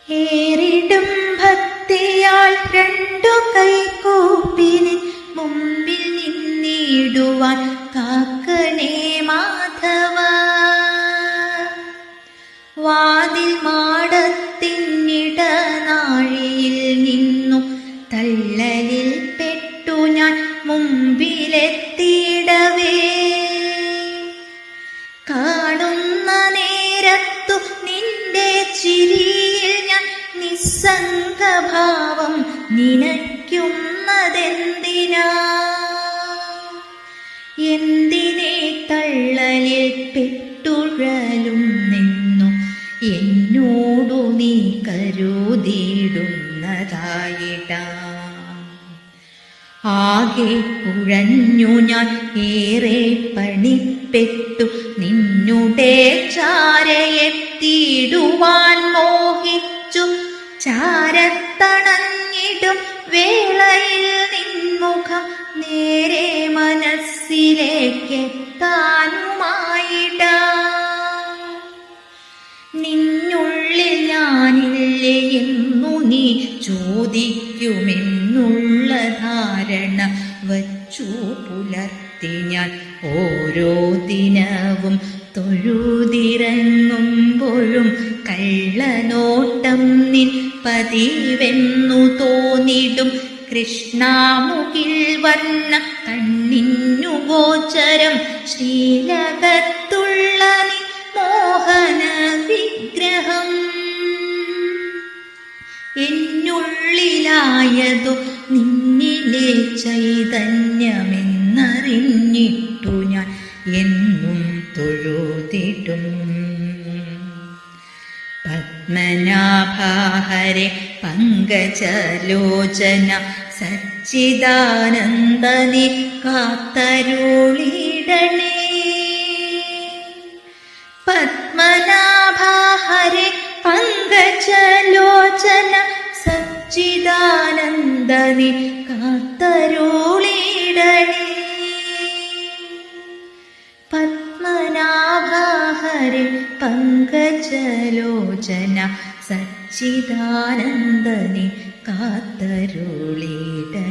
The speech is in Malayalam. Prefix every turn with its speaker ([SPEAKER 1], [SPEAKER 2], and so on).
[SPEAKER 1] ഏറിടും ഭക്തിയാൽ രണ്ടു കൈകൂപ്പിന് മുമ്പിൽ നിന്നിടുവാൻ കാക്കണേ മാധവ. വാതിൽ മാടത്തിനിടനാഴിയിൽ നിന്നു തള്ളലിൽ പെട്ടു ഞാൻ മുമ്പിലെത്തിയിടവേ. കാണുന്ന നേരത്തു നിന്റെ ചിരിയിൽ ഞാൻ നിസ്സംഗഭാവം നിനയ്ക്കുന്നതെന്തിനാ? എന്തിനെ തള്ളലിൽ പെട്ടുഴലുന്നെന്നു എന്നോടു നീ കരുതിയിടുന്നതായിട്ടാ. ആകെ കുഴഞ്ഞു ഞാൻ ഏറെ പണിപ്പെട്ടു നിന്നുടെ ചാരയെത്തിയിടുവാൻ മോഹിച്ചു. ചാരത്തണഞ്ഞിടും വേളയിൽ നിൻമുഖം നേരെ മനസ്സിലേക്കെത്താനുമായിടാ. നിന്നുള്ളിൽ ഞാനില്ലേ എന്നു നീ ചോദിക്കുമെന്നുള്ള ധാരണ വച്ചു പുലർത്തി ഞാൻ ഓരോ ദിനവും തൊഴുതിറങ്ങുമ്പോഴും കള്ളനോട്ടം നിൻ പതിവെന്നു തോന്നിടും. കൃഷ്ണാമുകിൽ വർണ്ണ കണ്ണിന്നു ഗോചരം ശ്രീലകത്തുള്ള നീ മോഹന വിഗ്രഹം. എന്നുള്ളിലായതു നിന്നിലെ ചൈതന്യമെന്നറിഞ്ഞിട്ടു ഞാൻ എന്നും തൊഴുതിടും. പത്മനാഭഹരേ പങ്കജലോചന സച്ചിദാനന്ദനെ കാത്തരുളിടണേ. പത്മനാഭഹരേ പങ്കജലോചന സച്ചിദാനന്ദനെ കാത്തരുളിടണേ. പത്മനാഭഹരേ പങ്കജലോചന സച്ചിദാനന്ദനെ കാത്തരുളിടണേ.